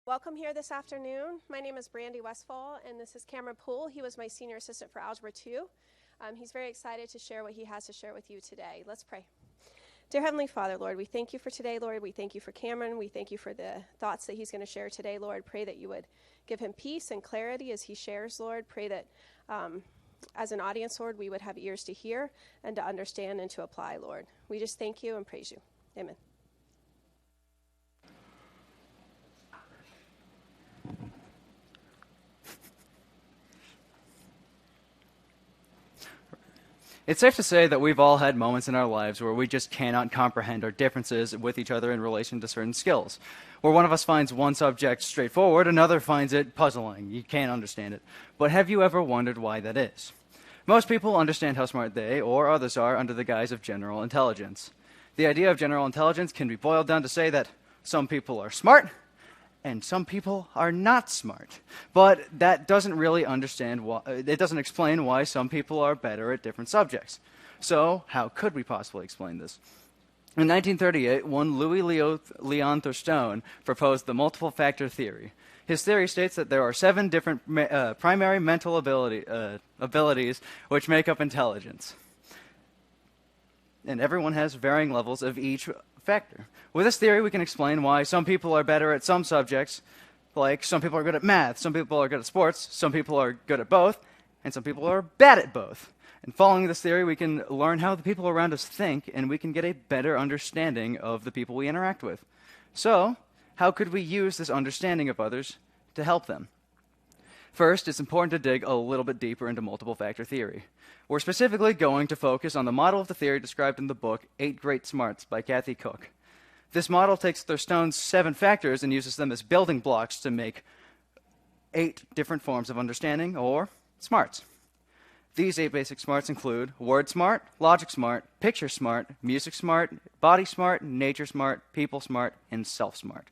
Welcome here this afternoon. My name is Brandy Westfall, and this is Cameron Poole. He was my senior assistant for Algebra 2. He's very excited to share what he has to share with you today. Let's pray. Dear Heavenly Father, Lord, we thank you for today, Lord. We thank you for Cameron. We thank you for the thoughts that he's going to share today, Lord. Pray that you would give him peace and clarity as he shares, Lord. Pray that as an audience, Lord, we would have ears to hear and to understand and to apply, Lord. We just thank you and praise you. Amen. It's safe to say that we've all had moments in our lives where we just cannot comprehend our differences with each other in relation to certain skills. Where one of us finds one subject straightforward, another finds it puzzling. You can't understand it. But have you ever wondered why that is? Most people understand how smart they or others are under the guise of general intelligence. The idea of general intelligence can be boiled down to say that some people are smart and some people are not smart. But that doesn't really it doesn't explain why some people are better at different subjects. So how could we possibly explain this? In 1938, one Louis Leon Thurston proposed the multiple factor theory. His theory states that there are 7 different primary mental abilities which make up intelligence. And everyone has varying levels of each factor. With this theory, we can explain why some people are better at some subjects, like some people are good at math, some people are good at sports, some people are good at both, and some people are bad at both. And following this theory, we can learn how the people around us think, and we can get a better understanding of the people we interact with. So, how could we use this understanding of others to help them? First, it's important to dig a little bit deeper into multiple factor theory. We're specifically going to focus on the model of the theory described in the book 8 Great Smarts by Kathy Cook. This model takes Thurston's 7 factors and uses them as building blocks to make 8 different forms of understanding, or smarts. These 8 basic smarts include word smart, logic smart, picture smart, music smart, body smart, nature smart, people smart, and self smart.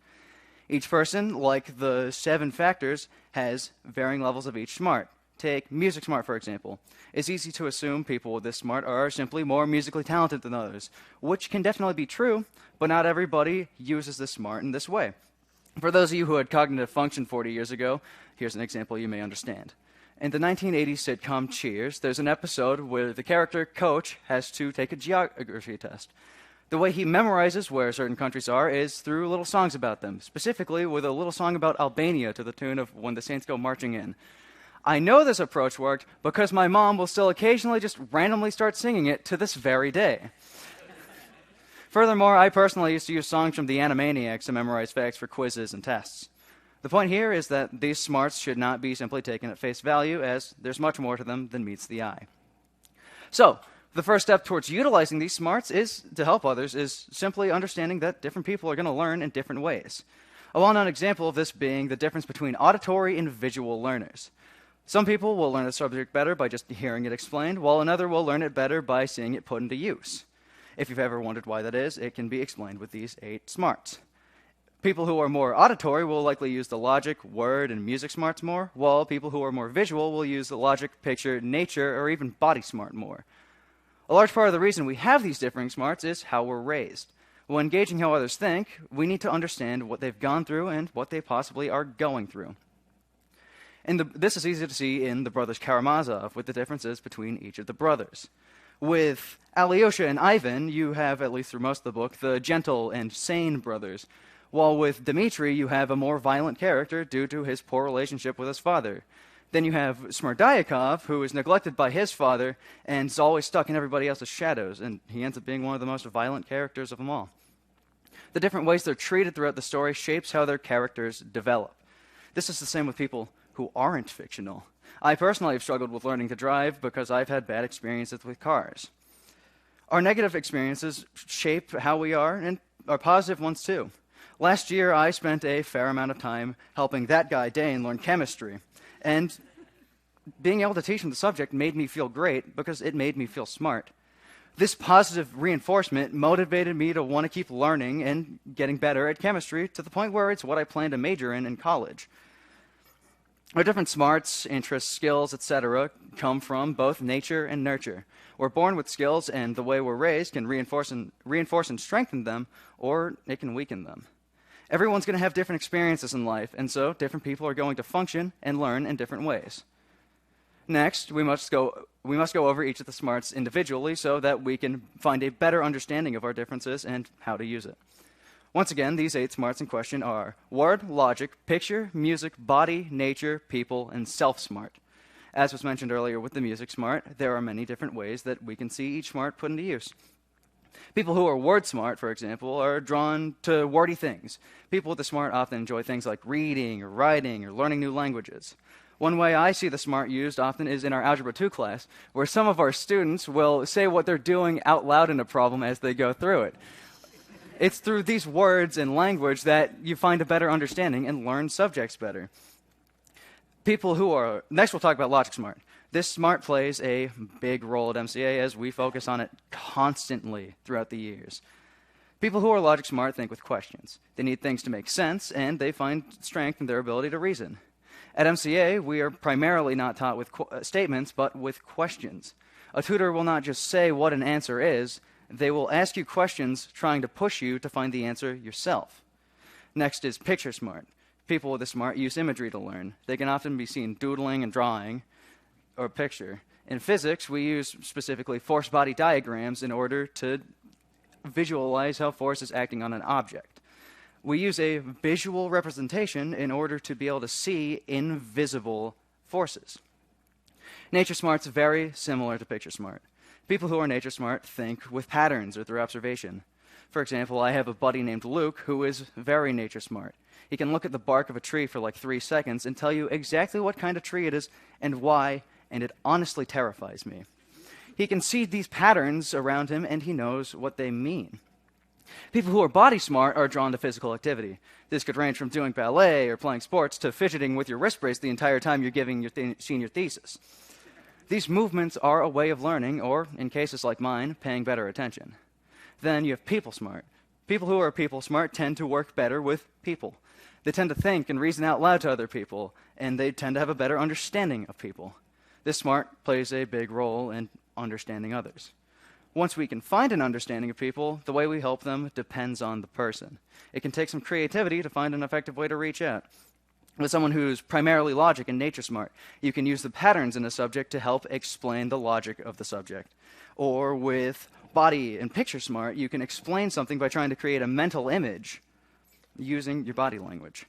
Each person, like the 7 factors, has varying levels of each smart. Take music smart, for example. It's easy to assume people with this smart are simply more musically talented than others, which can definitely be true, but not everybody uses this smart in this way. For those of you who had cognitive function 40 years ago, here's an example you may understand. In the 1980s sitcom Cheers, there's an episode where the character Coach has to take a geography test. The way he memorizes where certain countries are is through little songs about them, specifically with a little song about Albania to the tune of When the Saints Go Marching In. I know this approach worked because my mom will still occasionally just randomly start singing it to this very day. Furthermore, I personally used to use songs from the Animaniacs to memorize facts for quizzes and tests. The point here is that these smarts should not be simply taken at face value, as there's much more to them than meets the eye. So, the first step towards utilizing these smarts to help others is simply understanding that different people are going to learn in different ways. A well-known example of this being the difference between auditory and visual learners. Some people will learn a subject better by just hearing it explained, while another will learn it better by seeing it put into use. If you've ever wondered why that is, it can be explained with these 8 smarts. People who are more auditory will likely use the logic, word, and music smarts more, while people who are more visual will use the logic, picture, nature, or even body smart more. A large part of the reason we have these differing smarts is how we're raised. When gauging how others think, we need to understand what they've gone through and what they possibly are going through. And this is easy to see in the brothers Karamazov with the differences between each of the brothers. With Alyosha and Ivan, you have, at least through most of the book, the gentle and sane brothers, while with Dmitri, you have a more violent character due to his poor relationship with his father. Then you have Smerdyakov, who is neglected by his father and is always stuck in everybody else's shadows, and he ends up being one of the most violent characters of them all. The different ways they're treated throughout the story shapes how their characters develop. This is the same with people who aren't fictional. I personally have struggled with learning to drive because I've had bad experiences with cars. Our negative experiences shape how we are, and our positive ones too. Last year, I spent a fair amount of time helping that guy, Dane, learn chemistry. And being able to teach him the subject made me feel great because it made me feel smart. This positive reinforcement motivated me to want to keep learning and getting better at chemistry to the point where it's what I plan to major in college. Our different smarts, interests, skills, etc. come from both nature and nurture. We're born with skills, and the way we're raised can reinforce and strengthen them, or it can weaken them. Everyone's going to have different experiences in life, and so different people are going to function and learn in different ways. Next, we must go over each of the smarts individually so that we can find a better understanding of our differences and how to use it. Once again, these 8 smarts in question are word, logic, picture, music, body, nature, people, and self-smart. As was mentioned earlier with the music smart, there are many different ways that we can see each smart put into use. People who are word smart, for example, are drawn to wordy things. People with the smart often enjoy things like reading or writing or learning new languages. One way I see the smart used often is in our Algebra 2 class, where some of our students will say what they're doing out loud in a problem as they go through it. It's through these words and language that you find a better understanding and learn subjects better. Next we'll talk about logic smart. This smart plays a big role at MCA as we focus on it constantly throughout the years. People who are logic smart think with questions. They need things to make sense, and they find strength in their ability to reason. At MCA, we are primarily not taught with statements, but with questions. A tutor will not just say what an answer is, they will ask you questions trying to push you to find the answer yourself. Next is picture smart. People with the smart use imagery to learn. They can often be seen doodling and drawing, or picture. In physics, we use specifically force body diagrams in order to visualize how force is acting on an object. We use a visual representation in order to be able to see invisible forces. Nature smart's very similar to picture smart. People who are nature smart think with patterns or through observation. For example, I have a buddy named Luke who is very nature smart. He can look at the bark of a tree for like 3 seconds and tell you exactly what kind of tree it is and why, and it honestly terrifies me. He can see these patterns around him, and he knows what they mean. People who are body smart are drawn to physical activity. This could range from doing ballet or playing sports to fidgeting with your wrist brace the entire time you're giving your senior thesis. These movements are a way of learning, or, in cases like mine, paying better attention. Then you have people smart. People who are people smart tend to work better with people. They tend to think and reason out loud to other people, and they tend to have a better understanding of people. This smart plays a big role in understanding others. Once we can find an understanding of people, the way we help them depends on the person. It can take some creativity to find an effective way to reach out. With someone who's primarily logic and nature smart, you can use the patterns in a subject to help explain the logic of the subject. Or with body and picture smart, you can explain something by trying to create a mental image using your body language.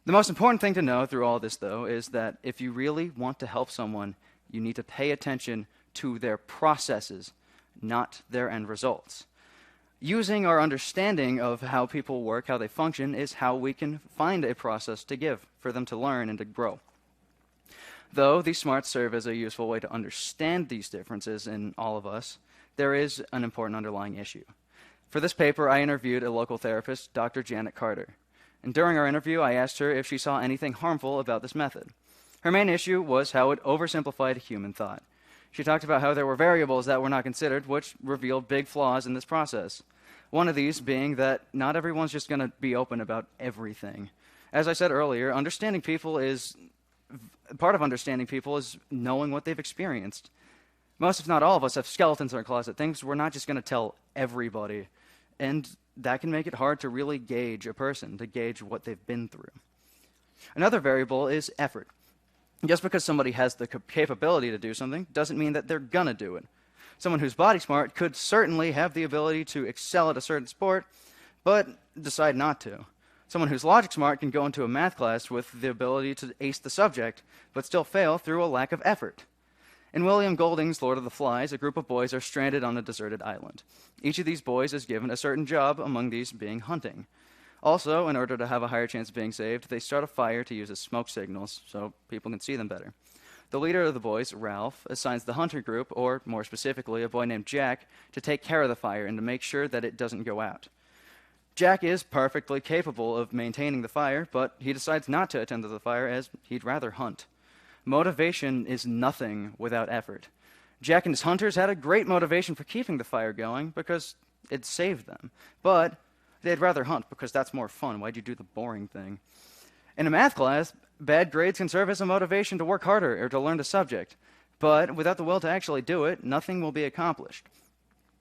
The most important thing to know through all this, though, is that if you really want to help someone, you need to pay attention to their processes, not their end results. Using our understanding of how people work, how they function, is how we can find a process to give for them to learn and to grow. Though these smarts serve as a useful way to understand these differences in all of us, there is an important underlying issue. For this paper, I interviewed a local therapist, Dr. Janet Carter. And during our interview, I asked her if she saw anything harmful about this method. Her main issue was how it oversimplified human thought. She talked about how there were variables that were not considered, which revealed big flaws in this process. One of these being that not everyone's just going to be open about everything. As I said earlier, part of understanding people is knowing what they've experienced. Most, if not all of us, have skeletons in our closet, things we're not just going to tell everybody. And that can make it hard to really gauge a person, to gauge what they've been through. Another variable is effort. Just because somebody has the capability to do something doesn't mean that they're going to do it. Someone who's body smart could certainly have the ability to excel at a certain sport, but decide not to. Someone who's logic smart can go into a math class with the ability to ace the subject, but still fail through a lack of effort. In William Golding's Lord of the Flies, a group of boys are stranded on a deserted island. Each of these boys is given a certain job, among these being hunting. Also, in order to have a higher chance of being saved, they start a fire to use as smoke signals so people can see them better. The leader of the boys, Ralph, assigns the hunter group, or more specifically, a boy named Jack, to take care of the fire and to make sure that it doesn't go out. Jack is perfectly capable of maintaining the fire, but he decides not to attend to the fire as he'd rather hunt. Motivation is nothing without effort. Jack and his hunters had a great motivation for keeping the fire going because it saved them. But they'd rather hunt because that's more fun. Why'd you do the boring thing? In a math class, bad grades can serve as a motivation to work harder or to learn the subject. But without the will to actually do it, nothing will be accomplished.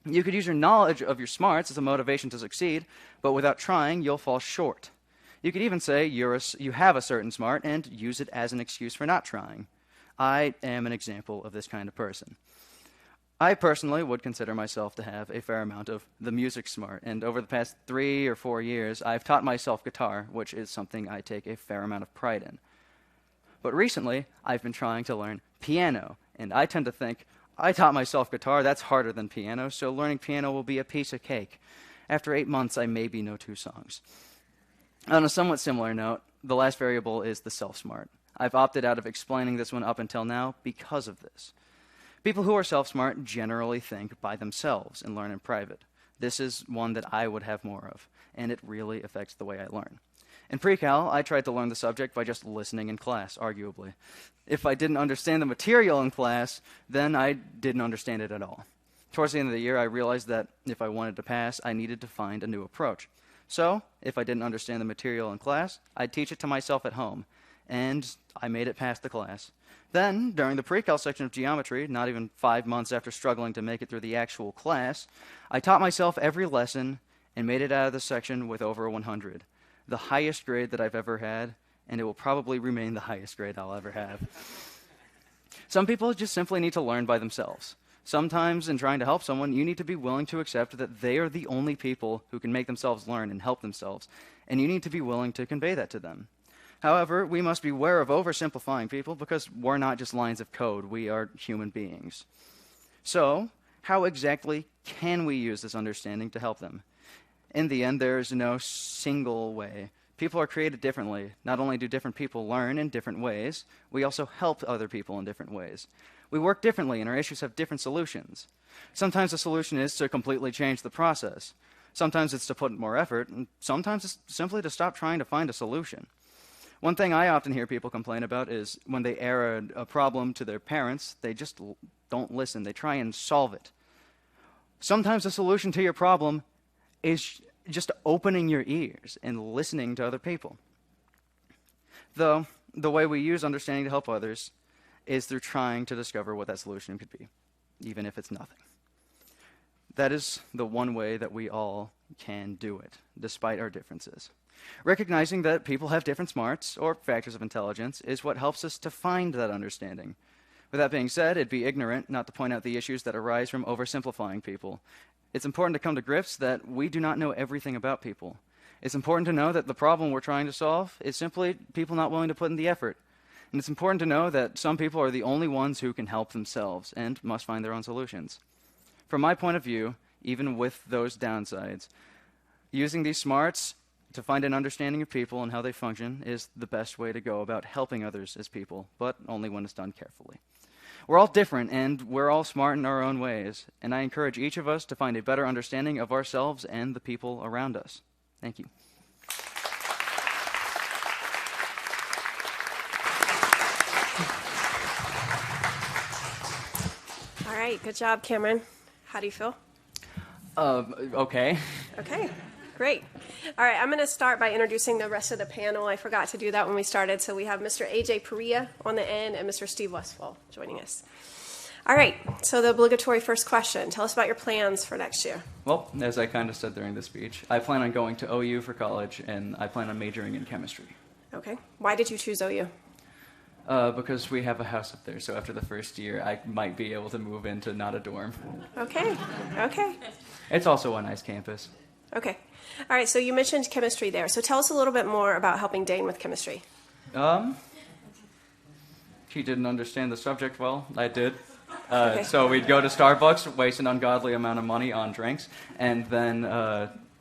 You could use your knowledge of your smarts as a motivation to succeed, but without trying, you'll fall short. You could even say you have a certain smart and use it as an excuse for not trying. I am an example of this kind of person. I personally would consider myself to have a fair amount of the music smart, and over the past 3 or 4 years, I've taught myself guitar, which is something I take a fair amount of pride in. But recently, I've been trying to learn piano, and I tend to think, I taught myself guitar, that's harder than piano, so learning piano will be a piece of cake. After 8 months, I maybe know 2 songs. On a somewhat similar note, the last variable is the self-smart. I've opted out of explaining this one up until now because of this. People who are self-smart generally think by themselves and learn in private. This is one that I would have more of, and it really affects the way I learn. In pre-cal, I tried to learn the subject by just listening in class, arguably. If I didn't understand the material in class, then I didn't understand it at all. Towards the end of the year, I realized that if I wanted to pass, I needed to find a new approach. So, if I didn't understand the material in class, I'd teach it to myself at home, and I made it past the class. Then, during the pre-cal section of geometry, not even 5 months after struggling to make it through the actual class, I taught myself every lesson and made it out of the section with over 100. The highest grade that I've ever had, and it will probably remain the highest grade I'll ever have. Some people just simply need to learn by themselves. Sometimes, in trying to help someone, you need to be willing to accept that they are the only people who can make themselves learn and help themselves, and you need to be willing to convey that to them. However, we must beware of oversimplifying people because we're not just lines of code, we are human beings. So, how exactly can we use this understanding to help them? In the end, there is no single way. People are created differently. Not only do different people learn in different ways, we also help other people in different ways. We work differently, and our issues have different solutions. Sometimes the solution is to completely change the process. Sometimes it's to put more effort, and sometimes it's simply to stop trying to find a solution. One thing I often hear people complain about is when they air a problem to their parents, they just don't listen. They try and solve it. Sometimes the solution to your problem is just opening your ears and listening to other people. Though, the way we use understanding to help others is through trying to discover what that solution could be, even if it's nothing. That is the one way that we all can do it, despite our differences. Recognizing that people have different smarts, or factors of intelligence, is what helps us to find that understanding. With that being said, it'd be ignorant not to point out the issues that arise from oversimplifying people. It's important to come to grips that we do not know everything about people. It's important to know that the problem we're trying to solve is simply people not willing to put in the effort. And it's important to know that some people are the only ones who can help themselves and must find their own solutions. From my point of view, even with those downsides, using these smarts to find an understanding of people and how they function is the best way to go about helping others as people, but only when it's done carefully. We're all different, and we're all smart in our own ways, and I encourage each of us to find a better understanding of ourselves and the people around us. Thank you. All right, good job, Cameron. How do you feel? Okay. Okay, great. All right, I'm going to start by introducing the rest of the panel. I forgot to do that when we started. So we have Mr. A.J. Perea on the end and Mr. Steve Westfall joining us. All right, so the obligatory first question. Tell us about your plans for next year. Well, as I kind of said during the speech, I plan on going to OU for college, and I plan on majoring in chemistry. Okay. Why did you choose OU? Because we have a house up there, so after the first year, I might be able to move into not a dorm. Okay, okay. It's also a nice campus. Okay. All right, so you mentioned chemistry there. So tell us a little bit more about helping Dane with chemistry. He didn't understand the subject well. I did. Okay. So we'd go to Starbucks, waste an ungodly amount of money on drinks, and then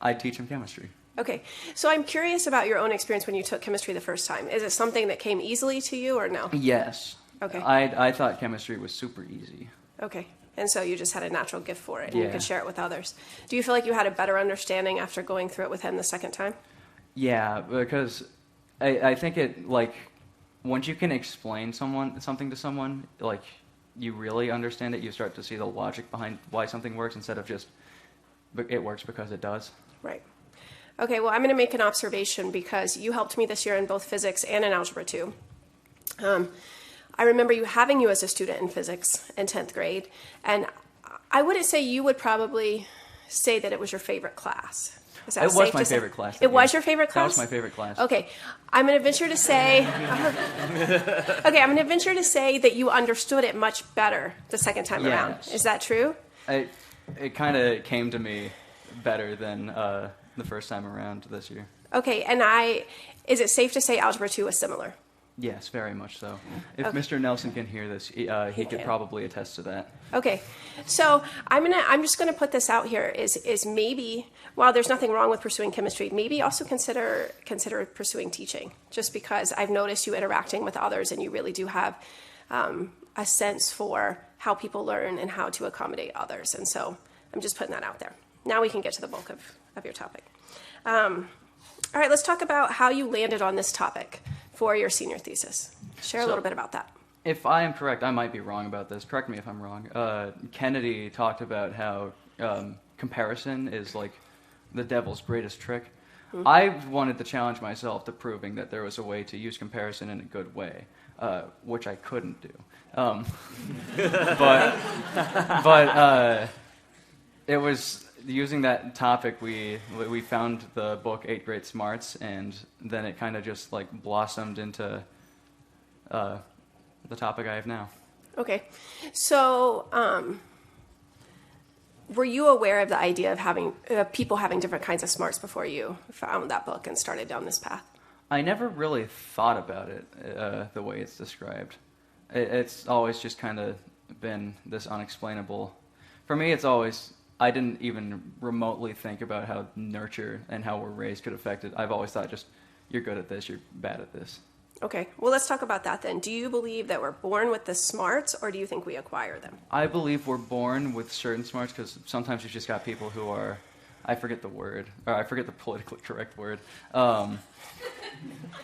I'd teach him chemistry. Okay. So I'm curious about your own experience when you took chemistry the first time. Is it something that came easily to you or no? Yes. Okay. I thought chemistry was super easy. Okay. And so you just had a natural gift for it, and Yeah. you could share it with others. Do you feel like you had a better understanding after going through it with him the second time? Yeah, because I think it, like, once you can explain something to someone, like, you really understand it, you start to see the logic behind why something works instead of just, it works because it does. Right. Okay, well, I'm going to make an observation because you helped me this year in both physics and in Algebra 2. I remember having you as a student in physics in 10th grade, and I wouldn't say you would probably say that it was your favorite class. Is that It safe was my to say? favorite class. It was your favorite That class? was my favorite class. Okay, I'm going to venture to say. Okay, I'm going to venture to say that you understood it much better the second time around. Yes. Is that true? It kind of came to me better than the first time around this year. Okay, and is it safe to say Algebra 2 was similar? Yes, very much so. If Okay. Mr. Nelson can hear this, he could can. probably attest to that. Okay, so I'm just gonna put this out here is maybe, while there's nothing wrong with pursuing chemistry, maybe also consider pursuing teaching, just because I've noticed you interacting with others and you really do have a sense for how people learn and how to accommodate others, and so I'm just putting that out there. Now we can get to the bulk of your topic. All right, let's talk about how you landed on this topic for your senior thesis. Share a little bit about that. If I am correct, I might be wrong about this. Correct me if I'm wrong. Kennedy talked about how comparison is like the devil's greatest trick. Mm-hmm. I wanted to challenge myself to proving that there was a way to use comparison in a good way, which I couldn't do. But it was using that topic we found the book 8 Great Smarts, and then it kind of just like blossomed into the topic I have now. Okay, so were you aware of the idea of having people having different kinds of smarts before you found that book and started down this path? I never really thought about it the way it's described. It's always just kind of been this unexplainable. For me, it's always, I didn't even remotely think about how nurture and how we're raised could affect it. I've always thought just, you're good at this, you're bad at this. Okay, well, let's talk about that then. Do you believe that we're born with the smarts, or do you think we acquire them? I believe we're born with certain smarts, because sometimes you've just got people who are, I forget the word, or I forget the politically correct word.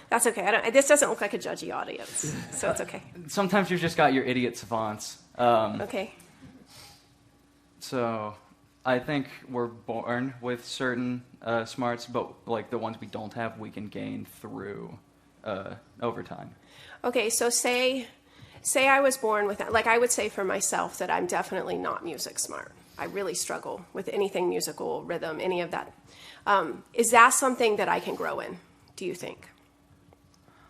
That's okay. This doesn't look like a judgy audience, so it's okay. Sometimes you've just got your idiot savants. Okay. So I think we're born with certain smarts, but like the ones we don't have, we can gain through over time. Okay, so say I was born with that. Like, I would say for myself that I'm definitely not music smart. I really struggle with anything musical, rhythm, any of that. Is that something that I can grow in, do you think?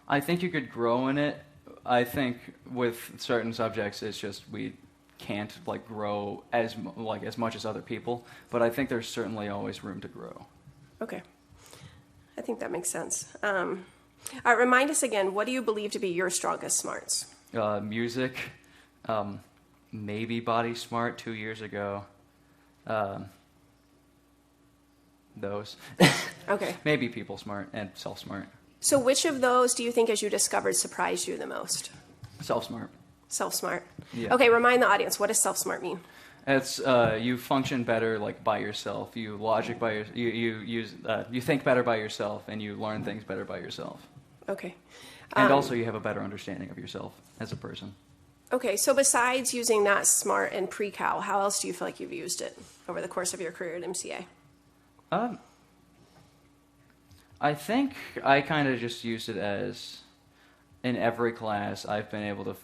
I think you could grow in it. I think with certain subjects, it's just we can't like grow as much as other people. But I think there's certainly always room to grow. Okay, I think that makes sense. All right, remind us again, what do you believe to be your strongest smarts? Music, maybe body smart 2 years ago. Those. Okay. Maybe people smart and self smart. So which of those do you think, as you discovered, surprised you the most? Self smart. Self smart. Yeah. Okay, remind the audience, what does self smart mean? It's you function better like by yourself. You logic by you think better by yourself, and you learn things better by yourself. Okay. And also, you have a better understanding of yourself as a person. Okay, so besides using that smart in pre-cal, how else do you feel like you've used it over the course of your career at MCA? I think I kind of just used it as, in every class, I've been able to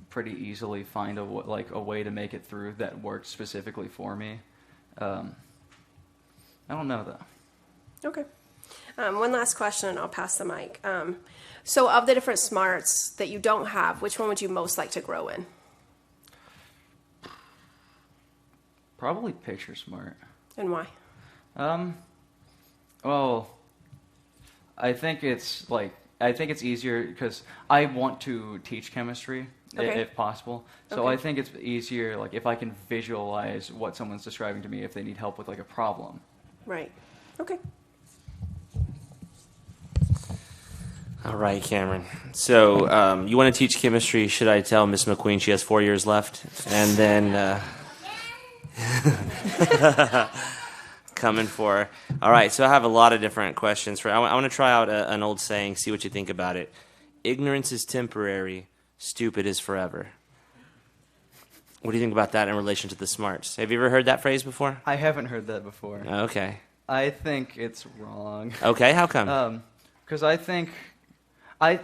pretty easily find a way to make it through that worked specifically for me. I don't know, though. Okay. One last question, and I'll pass the mic. So of the different smarts that you don't have, which one would you most like to grow in? Probably picture smart. And why? Well, I think it's easier because I want to teach chemistry if possible. So Okay. I think it's easier like if I can visualize what someone's describing to me if they need help with like a problem. Right. Okay. All right, Cameron. So you want to teach chemistry. Should I tell Miss McQueen she has 4 years left? And then coming for her. All right, so I have a lot of different questions. I want to try out an old saying, see what you think about it. Ignorance is temporary, stupid is forever. What do you think about that in relation to the smarts? Have you ever heard that phrase before? I haven't heard that before. Okay. I think it's wrong. Okay, how come? Because I think I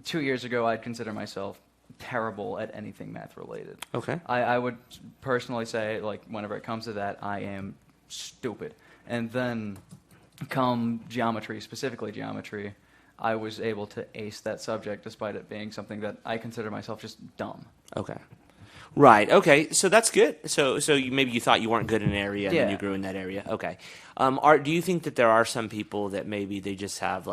2 years ago I'd consider myself terrible at anything math related. Okay. I would personally say like whenever it comes to that I am stupid. And then come geometry, specifically geometry, I was able to ace that subject despite it being something that I consider myself just dumb. Okay. Right. Okay. So that's good. So maybe you thought you weren't good in an area, and then Yeah. you grew in that area. Okay. Do you think that there are some people that maybe they just have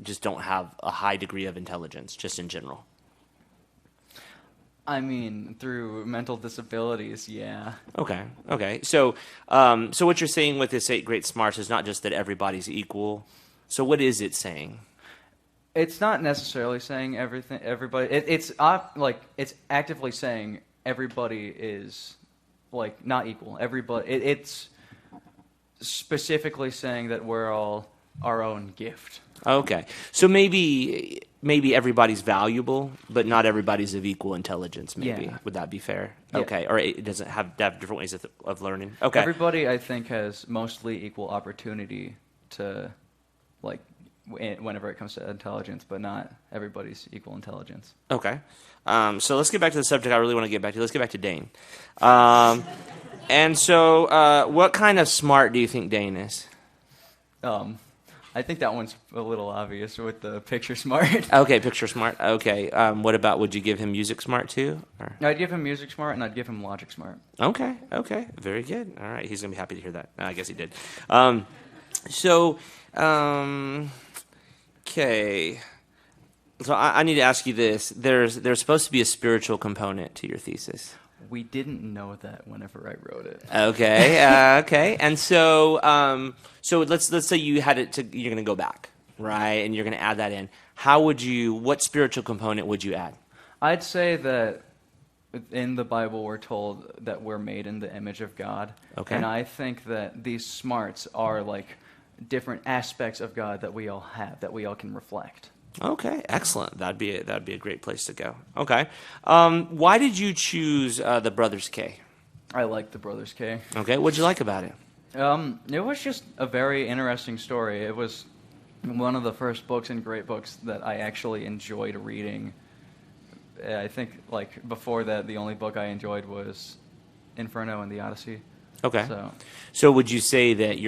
just don't have a high degree of intelligence, just in general? I mean, through mental disabilities, yeah. Okay. Okay. So what you're saying with this 8 great smarts is not just that everybody's equal. So what is it saying? It's not necessarily saying everybody. It's actively saying everybody is not equal. Everybody. It's specifically saying that we're all our own gift. Okay. So maybe everybody's valuable, but not everybody's of equal intelligence, maybe. Yeah. Would that be fair? Yeah. Okay. Or it doesn't have different ways of learning. Okay. Everybody, I think, has mostly equal opportunity to, whenever it comes to intelligence, but not everybody's equal intelligence. Okay. So let's get back to the subject I really want to get back to. Let's get back to Dane. And so what kind of smart do you think Dane is? I think that one's a little obvious with the picture smart. Okay, picture smart. Okay. What about, would you give him music smart too? Or? I'd give him music smart, and I'd give him logic smart. Okay. Very good. All right. He's going to be happy to hear that. I guess he did. Okay. So I need to ask you this. There's supposed to be a spiritual component to your thesis. We didn't know that whenever I wrote it. Okay. Okay. And so let's say you had it you're going to go back, right? And you're going to add that in. What spiritual component would you add? I'd say that in the Bible we're told that we're made in the image of God. Okay. And I think that these smarts are different aspects of God that we all have, that we all can reflect. Okay, excellent. That'd be a great place to go. Okay. Why did you choose the Brothers K? I like the Brothers K. Okay. What'd you like about it? It was just a very interesting story. It was one of the first books and great books that I actually enjoyed reading. I think before that, the only book I enjoyed was Inferno and the Odyssey. Okay. So would you say that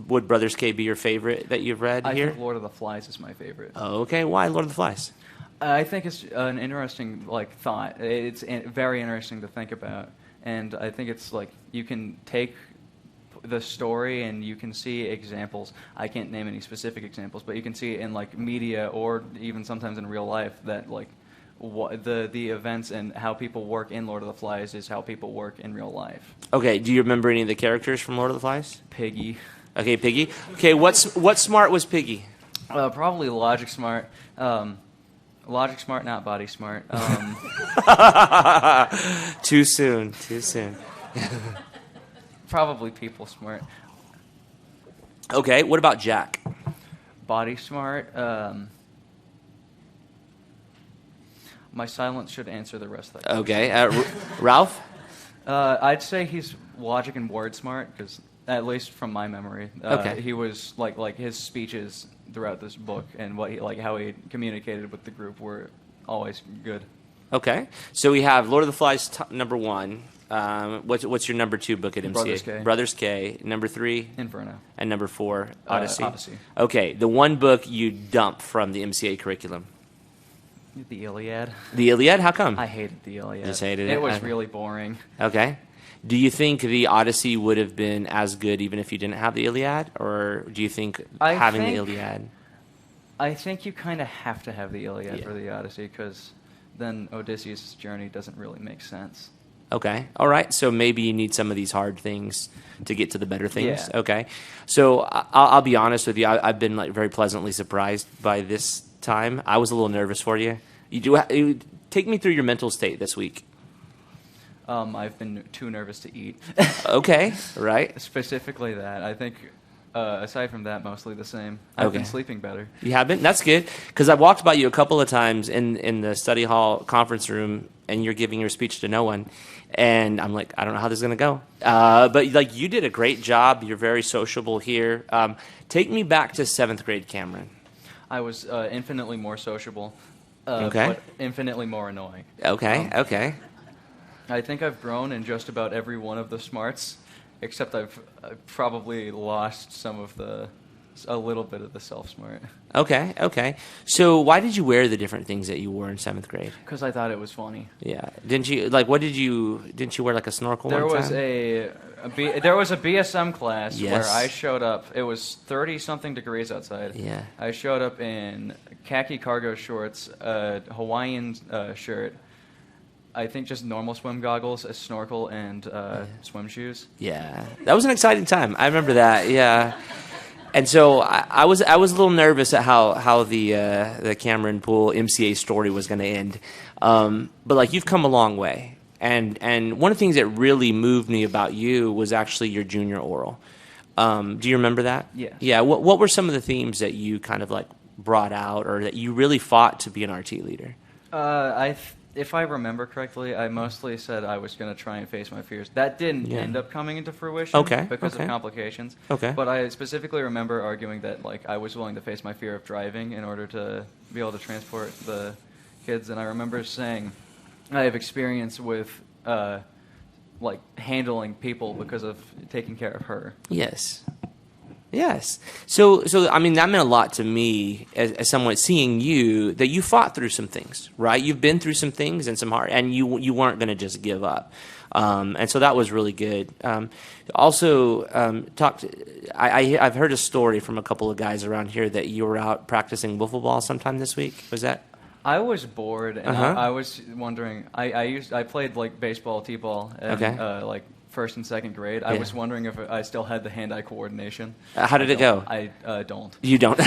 would Brothers K be your favorite that you've read here? I think Lord of the Flies is my favorite. Oh, okay. Why Lord of the Flies? I think it's an interesting thought. It's very interesting to think about, and I think it's you can take the story and you can see examples. I can't name any specific examples, but you can see in media or even sometimes in real life that the events and how people work in Lord of the Flies is how people work in real life. Okay. Do you remember any of the characters from Lord of the Flies? Piggy. Okay, Piggy. Okay, what smart was Piggy? Probably logic smart. Logic smart, not body smart. Too soon. Probably people smart. Okay, what about Jack? Body smart. My silence should answer the rest of that. Okay, Ralph? I'd say he's logic and word smart, because at least from my memory, Okay. he was his speeches throughout this book and how he communicated with the group were always good. Okay, so we have Lord of the Flies number 1. What's your number 2 book at MCA? Brothers K. Brothers K. Number 3? Inferno. And number 4? Odyssey. Odyssey. Okay, the one book you dump from the MCA curriculum. The Iliad. The Iliad? How come? I hated the Iliad. Just hated it? It was Okay. really boring. Okay. Do you think the Odyssey would have been as good even if you didn't have the Iliad? Or do you think the Iliad? I think you kind of have to have the Iliad Yeah. for the Odyssey, because then Odysseus' journey doesn't really make sense. Okay. All right. So maybe you need some of these hard things to get to the better things. Yeah. Okay. So I'll be honest with you. I've been very pleasantly surprised by this time. I was a little nervous for you. Take me through your mental state this week. I've been too nervous to eat. Okay. Right. Specifically that. I think, aside from that, mostly the same. I've Okay. been sleeping better. You haven't? That's good. Because I walked by you a couple of times in the study hall conference room, and you're giving your speech to no one. And I'm like, I don't know how this is going to go. But you did a great job. You're very sociable here. Take me back to 7th grade, Cameron. I was infinitely more sociable, Okay. but infinitely more annoying. Okay. Okay. I think I've grown in just about every one of the smarts, except I've probably lost a little bit of the self-smart. Okay. So why did you wear the different things that you wore in 7th grade? Because I thought it was funny. Yeah. Didn't you wear like a snorkel There one was time? there was a BSM class Yes. where I showed up. It was 30-something degrees outside. Yeah. I showed up in khaki cargo shorts, a Hawaiian shirt, I think just normal swim goggles, a snorkel, and swim shoes. Yeah. That was an exciting time. I remember that. Yeah. And so I was a little nervous at how the Cameron Poole MCA story was going to end, but like you've come a long way, and one of the things that really moved me about you was actually your junior oral. Do you remember that? Yeah. Yeah. What were some of the themes that you kind of like brought out, or that you really fought to be an RT leader? If I remember correctly, I mostly said I was going to try and face my fears. That didn't end up coming into fruition because of complications. Okay. But I specifically remember arguing that like I was willing to face my fear of driving in order to be able to transport the kids. And I remember saying I have experience with like handling people because of taking care of her. Yes. So I mean, that meant a lot to me as someone seeing you, that you fought through some things, right? You've been through some things and some hard, and you weren't going to just give up. And so that was really good. I've heard a story from a couple of guys around here that you were out practicing wiffle ball sometime this week. Was that? I was bored, and I was wondering. I played like baseball, t-ball, and like first and second grade. I was wondering if I still had the hand-eye coordination. How did it go? I don't. You don't.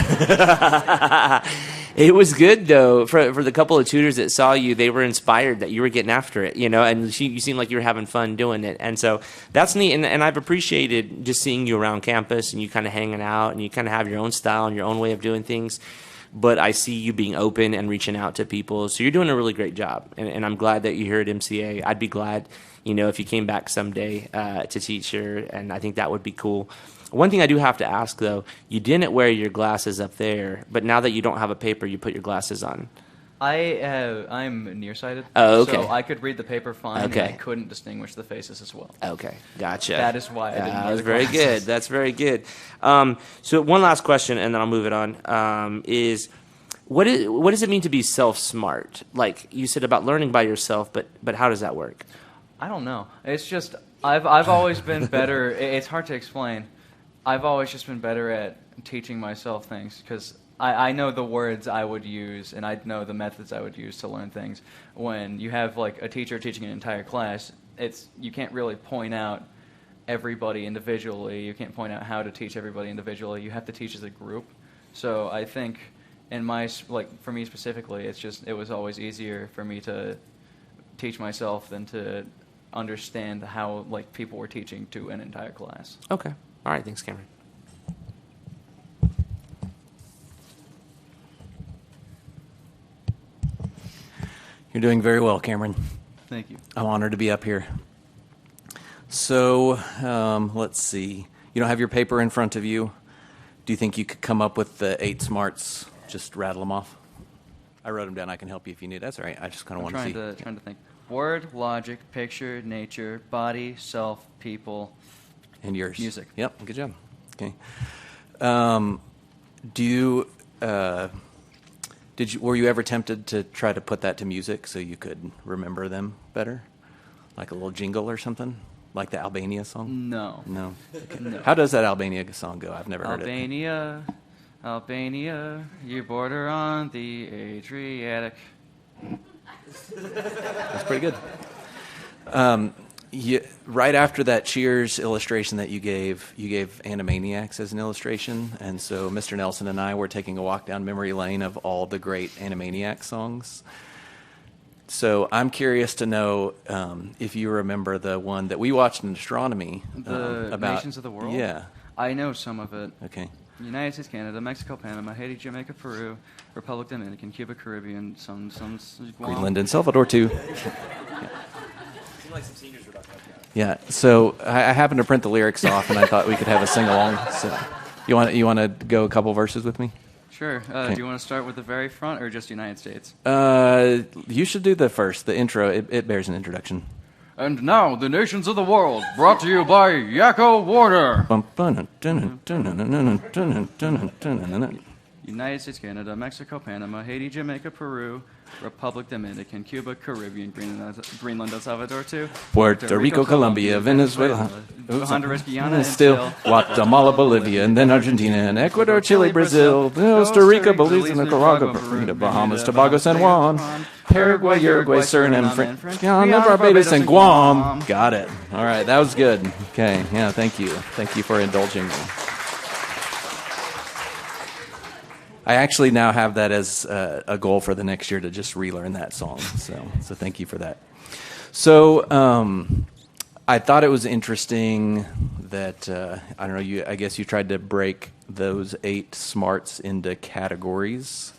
It was good though. For the couple of tutors that saw you, they were inspired that you were getting after it, and you seemed like you were having fun doing it. And so that's neat. And I've appreciated just seeing you around campus and you kind of hanging out and you kind of have your own style and your own way of doing things. But I see you being open and reaching out to people. So you're doing a really great job. And I'm glad that you're here at MCA. I'd be glad, if you came back someday to teach here, and I think that would be cool. One thing I do have to ask, though, you didn't wear your glasses up there, but now that you don't have a paper, you put your glasses on. I'm nearsighted. Oh, okay. So I could read the paper fine, Okay. and I couldn't distinguish the faces as well. Okay, gotcha. That is why I didn't wear That's the very glasses. good. That's very good. So one last question, and then I'll move it on, is what does it mean to be self-smart? Like you said about learning by yourself, but how does that work? I don't know. It's just I've always been better. It's hard to explain. I've always just been better at teaching myself things because I know the words I would use and I know the methods I would use to learn things. When you have like a teacher teaching an entire class, you can't really point out everybody individually. You can't point out how to teach everybody individually. You have to teach as a group. So I think for me specifically, it was always easier for me to teach myself than to understand how like people were teaching to an entire class. Okay. All right. Thanks, Cameron. You're doing very well, Cameron. Thank you. I'm honored to be up here. So, let's see. You don't have your paper in front of you. Do you think you could come up with the 8 smarts? Just rattle them off. I wrote them down. I can help you if you need. That's all right. I just kind of want to see. Trying to think. Word, logic, picture, nature, body, self, people, and yours. Music. Yep. Good job. Okay. Were you ever tempted to try to put that to music so you could remember them better, like a little jingle or something, like the Albania song? No. No. Okay. No. How does that Albania song go? I've never heard it. Albania, you border on the Adriatic. That's pretty good. Right after that Cheers illustration that you gave Animaniacs as an illustration, and so Mr. Nelson and I were taking a walk down memory lane of all the great Animaniacs songs. So I'm curious to know if you remember the one that we watched in astronomy. About Nations of the World? Yeah. I know some of it. Okay. United States, Canada, Mexico, Panama, Haiti, Jamaica, Peru, Republic Dominican, Cuba, Caribbean, some Guam. Greenland and Salvador too. Yeah. So I happened to print the lyrics off, and I thought we could have a sing along. So you want to go a couple verses with me? Sure. Okay. Do you want to start with the very front or just United States? You should do the first, the intro. It bears an introduction. And now, the nations of the world, brought to you by Yakko Warner. United States, Canada, Mexico, Panama, Haiti, Jamaica, Peru, Republic Dominican, Cuba, Caribbean, Greenland, El Salvador, too. Puerto Rico, Colombia, Venezuela, Honduras, Guyana, and still Guatemala, Bolivia, and then Argentina, and Ecuador, Chile, Brazil, Costa Rica, Belize, Nicaragua, Bermuda, Bahamas, Tobago, San Juan, Paraguay, Uruguay, Suriname, France, Guyana, Barbados, and Guam. Got it. All right, that was good. Okay, yeah, thank you. Thank you for indulging me. I actually now have that as a goal for the next year to just relearn that song. So thank you for that. So I thought it was interesting that I don't know. I guess you tried to break those 8 smarts into categories.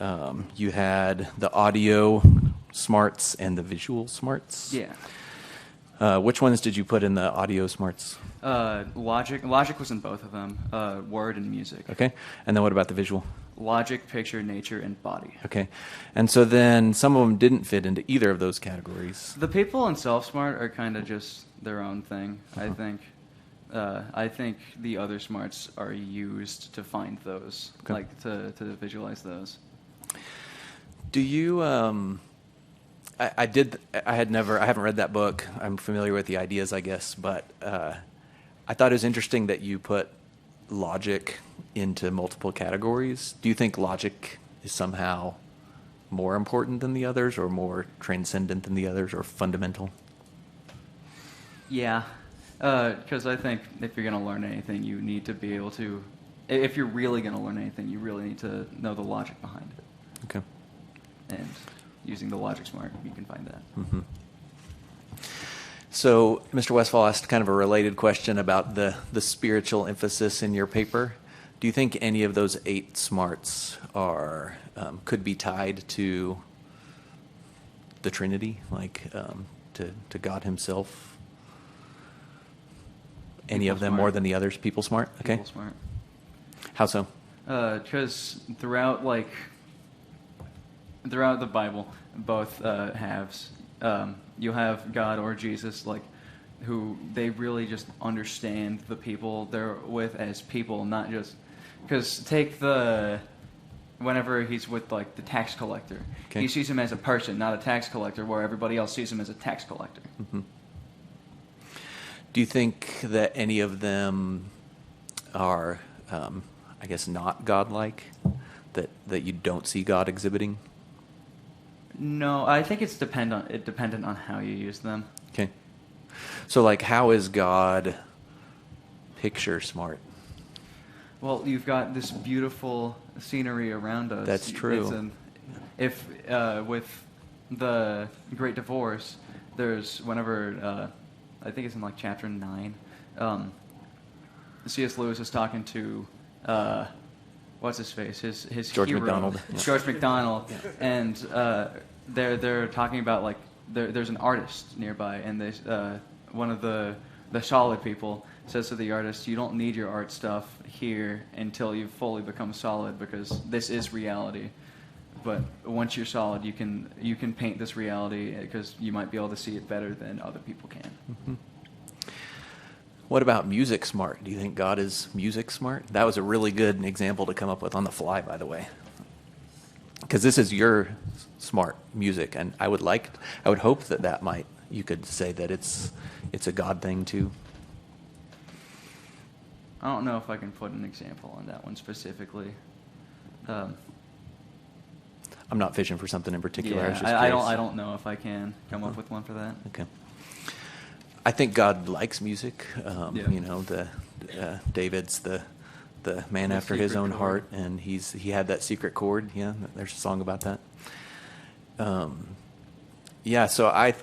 You had the audio smarts and the visual smarts. Yeah. Which ones did you put in the audio smarts? Logic. Logic was in both of them. Word and music. Okay. And then what about the visual? Logic, picture, nature, and body. Okay. And so then some of them didn't fit into either of those categories. The people in Self-Smart are kind of just their own thing, I think. I think the other smarts are used to find those, Okay. like to visualize those. Do you? I haven't read that book. I'm familiar with the ideas, I guess, but I thought it was interesting that you put logic into multiple categories. Do you think logic is somehow more important than the others, or more transcendent than the others, or fundamental? Yeah, because I think if you're going to learn anything, you need to be able to. If you're really going to learn anything, you really need to know the logic behind it. Okay. And using the logic smart, you can find that. Mm-hmm. So, Mr. Westfall asked kind of a related question about the spiritual emphasis in your paper. Do you think any of those 8 smarts are could be tied to the Trinity, like to God Himself? Any People of them smart. more than the others? People smart? Okay. People smart. How so? Because throughout the Bible, both halves, you have God or Jesus, like, who they really just understand the people they're with as people, not just because whenever he's with like the tax collector, Okay. he sees him as a person, not a tax collector, where everybody else sees him as a tax collector. Mm-hmm. Do you think that any of them are, I guess, not godlike? That you don't see God exhibiting? No, I think it's dependent on how you use them. Okay. So, like, how is God picture smart? Well, you've got this beautiful scenery around us. That's true. With the Great Divorce, there's whenever I think it's in like chapter 9. C.S. Lewis is talking to what's his face? His George hero, MacDonald. Yeah. George MacDonald, and they're talking about like there's an artist nearby, and one of the solid people says to the artist, "You don't need your art stuff here until you've fully become solid, because this is reality. But once you're solid, you can paint this reality because you might be able to see it better than other people can." Mm-hmm. What about music smart? Do you think God is music smart? That was a really good example to come up with on the fly, by the way. Because this is your smart music, and I would hope that you could say that it's a God thing too. I don't know if I can put an example on that one specifically. I'm not fishing for something in particular. I was Yeah, just I curious. don't know if I can come up with one for that. Okay. I think God likes music. Yeah. You know, David's the man The after his secret own chord. heart, and he had that secret chord. Yeah, there's a song about that. Yeah. So I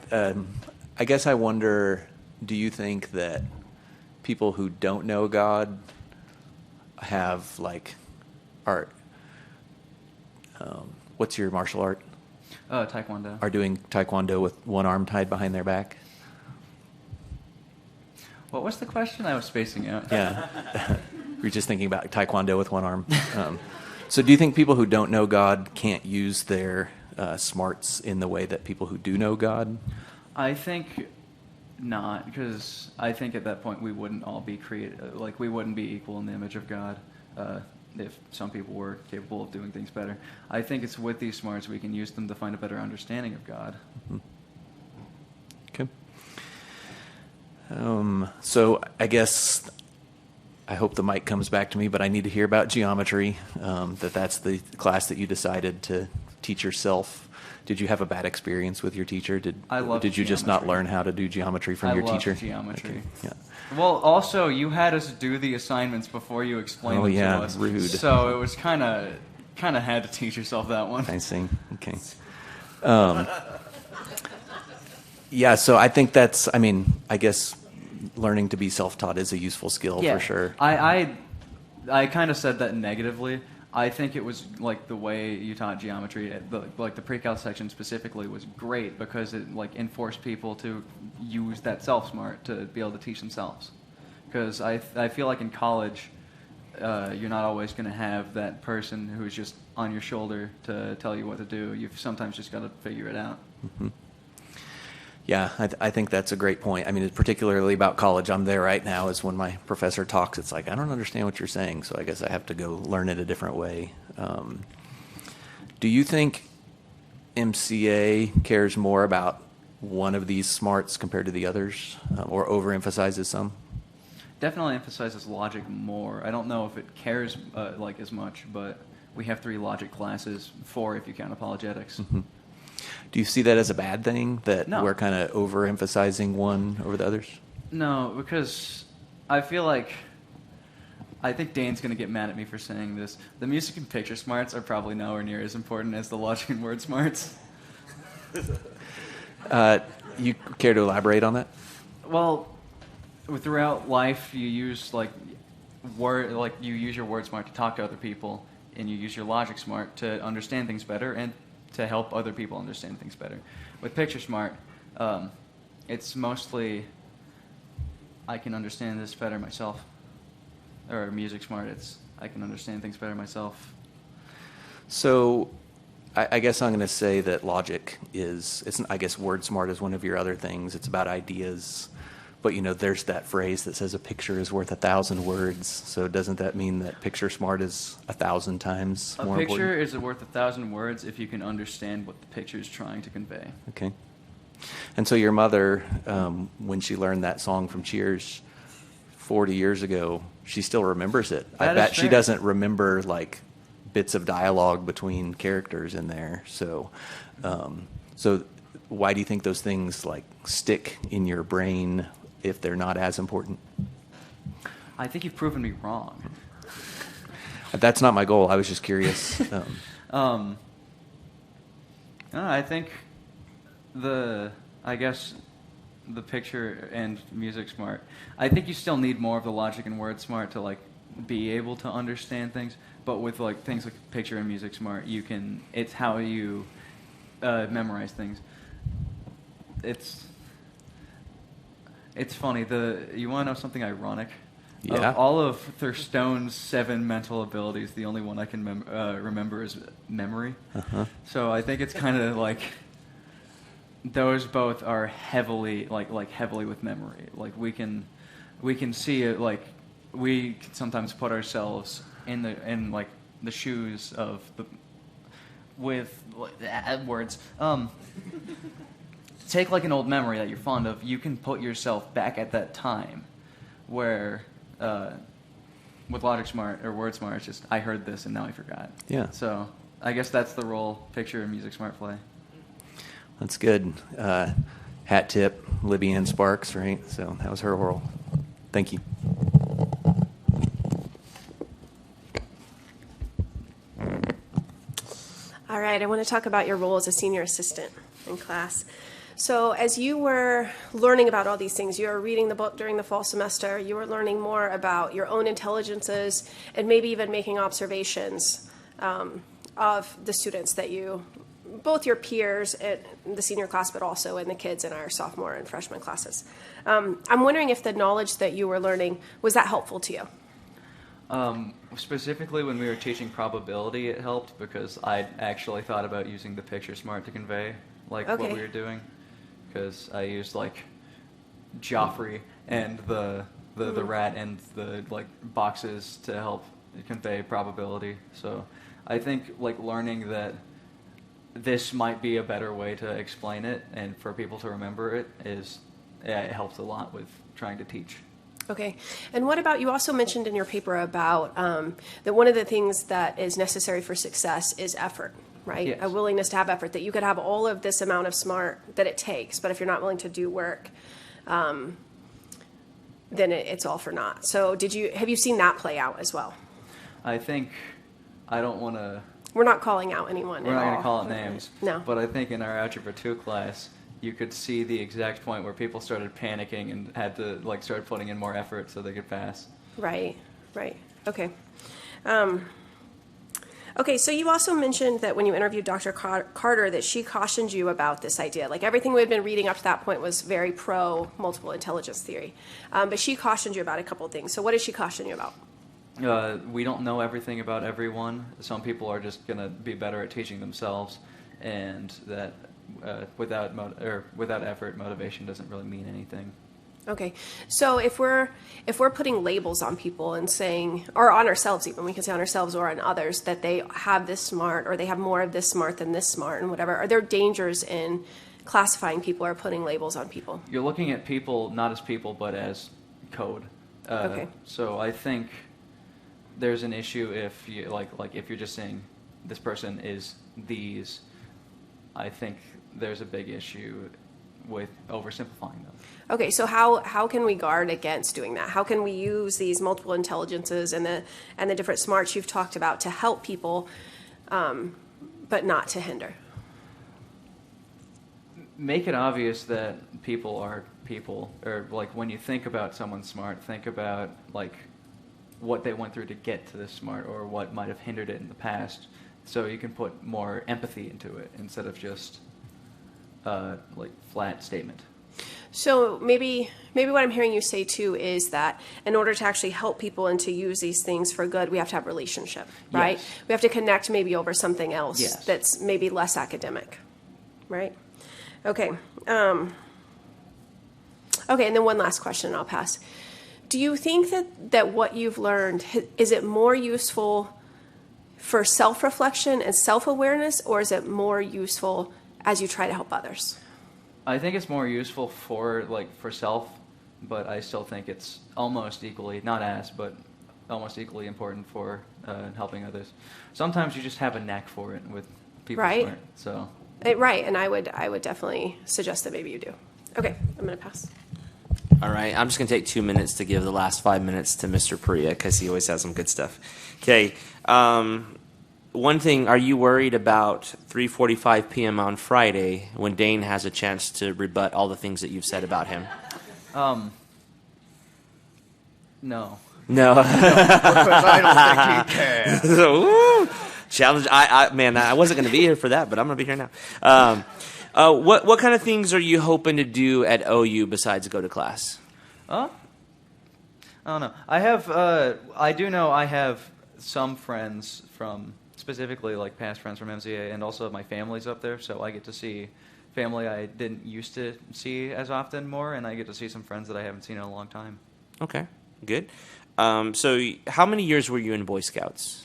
guess I wonder, do you think that people who don't know God have art? What's your martial art? Taekwondo. Are doing taekwondo with one arm tied behind their back? What was the question? I was spacing out. Yeah. You're just thinking about taekwondo with one arm. So do you think people who don't know God can't use their smarts in the way that people who do know God I think not, because I think at that point we wouldn't all be like we wouldn't be equal in the image of God if some people were capable of doing things better. I think it's with these smarts we can use them to find a better understanding of God. Okay. So I guess I hope the mic comes back to me, but I need to hear about geometry. That's the class that you decided to teach yourself. Did you have a bad experience with your teacher? Did you just not learn how to do geometry from your teacher? I love geometry. Okay. Yeah. Well, also, you had us do the assignments before you explained them to us. Rude. So it was kind of had to teach yourself that one. I see. Okay. Yeah, so I think that's, I guess learning to be self-taught is a useful skill for sure. I kind of said that negatively. I think it was like the way you taught geometry, like the pre-calc section specifically, was great because it like enforced people to use that self-smart to be able to teach themselves. Because I feel like in college, you're not always going to have that person who's just on your shoulder to tell you what to do. You've sometimes just got to figure it out. Mm-hmm. Yeah, I think that's a great point. Particularly about college. I'm there right now is when my professor talks. It's like, I don't understand what you're saying, so I guess I have to go learn it a different way. Do you think MCA cares more about one of these smarts compared to the others, or overemphasizes some? Definitely emphasizes logic more. I don't know if it cares as much, but we have 3 logic classes, 4 if you count apologetics. Mm-hmm. Do you see that as a bad thing, that No. we're kind of overemphasizing one over the others? No, because I think Dane's going to get mad at me for saying this. The music and picture smarts are probably nowhere near as important as the logic and word smarts. You care to elaborate on that? Well, throughout life, you use you use your word smart to talk to other people, and you use your logic smart to understand things better and to help other people understand things better. With picture smart, it's mostly I can understand this better myself. Or music smart, it's I can understand things better myself. So I guess I'm going to say that logic I guess word smart is one of your other things. It's about ideas. But, there's that phrase that says a picture is worth 1,000 words. So doesn't that mean that picture smart is 1,000 times more important? A picture is worth 1,000 words if you can understand what the picture is trying to convey. Okay. And so your mother, when she learned that song from Cheers 40 years ago, she still remembers it. I bet she doesn't remember, bits of dialogue between characters in there. So why do you think those things, stick in your brain if they're not as important? I think you've proven me wrong. That's not my goal. I was just curious. I think the picture and music smart. I think you still need more of the logic and word smart to be able to understand things. But with things like picture and music smart, it's how you memorize things. It's funny. You want to know something ironic? Yeah. Of all of Thurstone's 7 mental abilities, the only one I can remember is memory. Uh-huh. So I think it's kind of those both are heavily heavily with memory. We can see it. We can sometimes put ourselves in the shoes of words. Take an old memory that you're fond of. You can put yourself back at that time, where with logic smart or word smart, it's just I heard this and now I forgot. Yeah. So I guess that's the role picture and music smart play. That's good. Hat tip, Libby Ann Sparks, right? So that was her role. Thank you. All right, I want to talk about your role as a senior assistant in class. So as you were learning about all these things, you were reading the book during the fall semester, you were learning more about your own intelligences and maybe even making observations of the students that both your peers in the senior class, but also in the kids in our sophomore and freshman classes. I'm wondering if the knowledge that you were learning, was that helpful to you? Specifically when we were teaching probability, it helped because I actually thought about using the picture smart to convey what we were doing. because I used like Joffrey and the rat and the like boxes to help convey probability. So I think like learning that this might be a better way to explain it and for people to remember it it helps a lot with trying to teach. Okay. And what about, you also mentioned in your paper about that one of the things that is necessary for success is effort, right? Yes. A willingness to have effort, that you could have all of this amount of smart that it takes, but if you're not willing to do work, then it's all for naught. So have you seen that play out as well? I think, I don't want to... We're not calling out anyone We're at not going all. to call it names. No. But I think in our Algebra 2 class, you could see the exact point where people started panicking and had to like start putting in more effort so they could pass. Right. Okay. Okay, so you also mentioned that when you interviewed Dr. Carter that she cautioned you about this idea. Like everything we had been reading up to that point was very pro multiple intelligence theory. But she cautioned you about a couple of things. So what did she caution you about? We don't know everything about everyone. Some people are just going to be better at teaching themselves, and that without effort, motivation doesn't really mean anything. Okay, so if we're putting labels on people and saying, or on ourselves even, we can say on ourselves or on others, that they have this smart or they have more of this smart than this smart and whatever, are there dangers in classifying people or putting labels on people? You're looking at people not as people but as code. Okay. So I think there's an issue if you like if you're just saying this person is these. I think there's a big issue with oversimplifying them. Okay, so how can we guard against doing that? How can we use these multiple intelligences and the different smarts you've talked about to help people, but not to hinder? Make it obvious that people are people, or like when you think about someone smart, think about like what they went through to get to this smart, or what might have hindered it in the past, so you can put more empathy into it instead of just like flat statement. So maybe what I'm hearing you say too is that in order to actually help people and to use these things for good, we have to have relationship, right? Yes. We have to connect maybe over something else Yes. that's maybe less academic, right? Okay. Okay, and then one last question, and I'll pass. Do you think that what you've learned, is it more useful for self-reflection and self-awareness, or is it more useful as you try to help others? I think it's more useful for self, but I still think it's almost equally, not as, but almost equally important for helping others. Sometimes you just have a knack for it with people Right. smart. So Right, and I would definitely suggest that maybe you do. Okay, I'm going to pass. All right, I'm just going to take 2 minutes to give the last 5 minutes to Mr. Priya because he always has some good stuff. Okay, one thing, are you worried about 3:45 p.m. on Friday when Dane has a chance to rebut all the things that you've said about him? no. No. Because I don't think he can. Woo! Challenge. I wasn't going to be here for that, but I'm going to be here now. What kind of things are you hoping to do at OU besides go to class? I don't know. I do know I have some friends from, specifically like past friends from MCA, and also my family's up there, so I get to see family I didn't used to see as often more, and I get to see some friends that I haven't seen in a long time. Okay, good. So how many years were you in Boy Scouts?